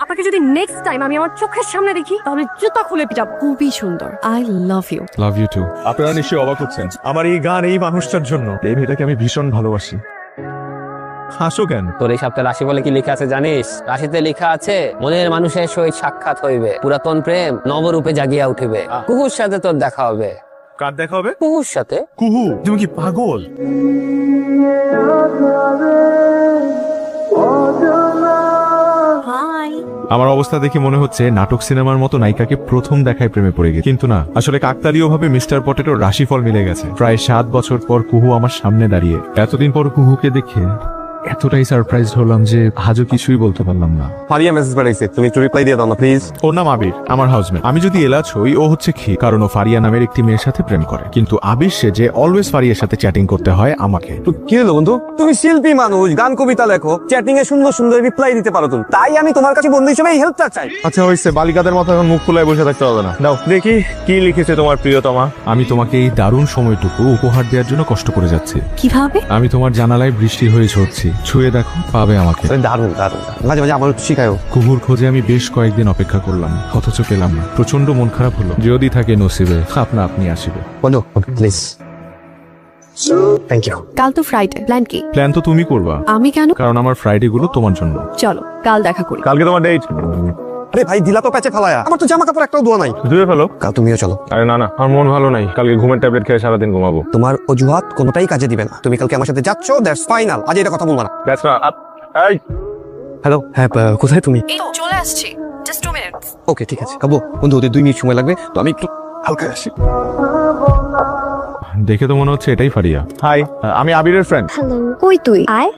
আপনাকে যদি next time আমি আমার চোখের সামনে দেখি তাহলে জুতা খুলে পিটাবো। খুবই সুন্দর, I love you. Love you too. আপনারা নিশ্চয়ই অবাক হচ্ছেন আমার এই গান এই মানুষটার জন্য। এই মেয়েটাকে আমি ভীষণ ভালোবাসি। হাসো কেন? তোর এই সপ্তাহে রাশি বলে কি লেখা আছে জানিস? রাশিতে লেখা আছে মনের মানুষের সহিত সাক্ষাৎ হইবে, পুরাতন প্রেম নবরূপে জাগিয়া উঠিবে, কুকুর সাথে তোর দেখা হবে। কার দেখা হবে? কুকুর সাথে। কুহু, তুমি কি পাগল? হাই। আমার অবস্থা দেখে মনে হচ্ছে নাটক সিনেমার মতো নায়িকাকে প্রথম দেখায় প্রেমে পড়ে গেছে, কিন্তু না, আসলে কাকতালীয় ভাবে মিস্টার পটেটোর রাশিফল মিলে গেছে। প্রায় 7 বছর পর কুহু আমার সামনে দাঁড়িয়ে। এতদিন পর কুহুকে দেখে এতটাই সারপ্রাইজড হলাম যে আজও কিছুই বলতে পারলাম না। ফারিয়া মেসেজ পাঠাইছে, তুমি একটু রিপ্লাই দিয়ে দাও না প্লিজ। ওর নাম আবির, আমার হাউসমেট। আমি যদি এলাচ হই, ও হচ্ছে খি, কারণ ও ফারিয়া নামের একটি মেয়ের সাথে প্রেম করে। কিন্তু আবির সে যে অলওয়েজ ফারিয়ার সাথে চ্যাটিং করতে হয় আমাকে। তো কি হলো বন্ধু? তুমি শিল্পী মানুষ, গান কবিতা লেখো, চ্যাটিং এ সুন্দর সুন্দর রিপ্লাই দিতে পারো তুমি, তাই আমি তোমার কাছে বন্ধু হিসেবে এই হেল্পটা চাই। আচ্ছা হয়েছে, বালিকাদের মতো এখন মুখ খোলায় বসে থাকতে হবে না। দাও দেখি কি লিখেছে তোমার প্রিয়তমা। আমি তোমাকে এই দারুণ সময়টুকু উপহার দেওয়ার জন্য কষ্ট করে যাচ্ছি। কিভাবে? আমি তোমার জানালায় বৃষ্টি হয়ে ঝরছি, ছুঁয়ে দেখো পাবে আমাকে। দারুণ দারুণ, মাঝে মাঝে আমার শিখায়ও। কুহুর খোঁজে আমি বেশ কয়েকদিন অপেক্ষা করলাম, অথচ পেলাম না। প্রচন্ড মন খারাপ হলো। যদি থাকে নসিবে, আপনা আপনি আসিবে। বন্ধু প্লিজ, থ্যাংক ইউ। কাল তো ফ্রাইডে, প্ল্যান কি? প্ল্যান তো তুমি করবা। আমি কেন? কারণ আমার ফ্রাইডে গুলো তোমার জন্য। চলো কাল দেখা করি। কালকে তোমার ডেট। আরে ভাই দিলা তো প্যাচে ফেলায়া, আমার তো জামা কাপড় একটাও ধোয়া নাই। ধুয়ে ফেলো। কাল তুমিও চলো। আরে না না, আমার মন ভালো নাই। কালকে ঘুমের ট্যাবলেট খেয়ে সারাদিন ঘুমাবো। তোমার অজুহাত কোনোটাই কাজে দিবে না। তুমি কালকে আমার সাথে যাচ্ছ, দ্যাটস ফাইনাল। আজ এটা কথা বলবা না। That's not. এই হ্যালো, হ্যাঁ কোথায় তুমি? এই তো চলে আসছি, জাস্ট 2 মিনিটস। ওকে ঠিক আছে কাবু, বন্ধু ওদের 2 মিনিট সময় লাগবে, তো আমি একটু হালকা আসি। দেখে তো মনে হচ্ছে এটাই ফারিয়া। হাই, আমি আবিরের ফ্রেন্ড। হ্যালো, কই তুই? আয়।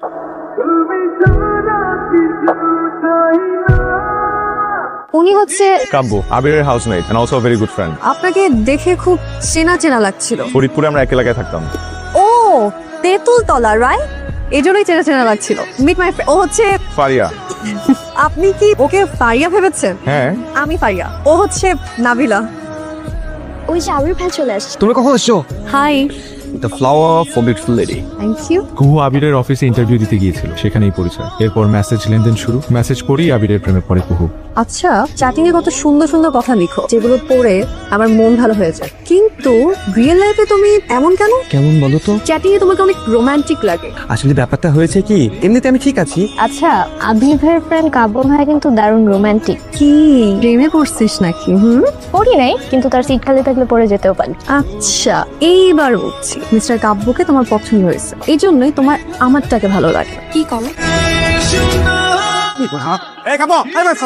উনি হচ্ছে কাব্য, আবিরের housemate and also very good friend. আপনাকে দেখে খুব চেনা চেনা লাগছিল। ফরিদপুরে আমরা এক এলাকায় থাকতাম। ও তেঁতুল তলা, রাইট? এই জন্যই চেনা চেনা লাগছিল। Meet my friend. ও হচ্ছে, ফারিয়া। আপনি কি ওকে ফারিয়া ভেবেছেন? হ্যাঁ। আমি ফারিয়া, ও হচ্ছে নাবিলা। ওই যে আবির ভাই চলে আসছে। তুমি কখন এসছো? Hi. The flower for beautiful lady. Thank you. Kuhu আবিরের অফিসে ইন্টারভিউ দিতে গিয়েছিল, সেখানেই পরিচয়। এরপর মেসেজ লেনদেন শুরু। মেসেজ পড়েই আবিরের প্রেমে পড়ে কুহু। আচ্ছা, চ্যাটিং এ কত সুন্দর সুন্দর কথা লিখো, যেগুলো পড়ে আমার মন ভালো হয়ে যায়, কিন্তু রিয়েল লাইফে তুমি এমন কেন? কেমন বলো তো? চ্যাটিং এ তোমাকে অনেক রোমান্টিক লাগে। আসলে ব্যাপারটা হয়েছে কি, এমনিতে আমি ঠিক আছি। আচ্ছা, আবির ভাইয়ের ফ্রেন্ড কাব্য ভাই কিন্তু দারুণ রোমান্টিক। কি প্রেমে পড়ছিস নাকি? পড়ি নাই, কিন্তু তার সিট খালি থাকলে পড়ে যেতেও পারি। আচ্ছা, এইবার বুঝছি মিস্টার কাব্যকে তোমার পছন্দ হয়েছে, এই জন্যই তোমার আমারটাকে ভালো লাগে। কি করো? এই কাব্য,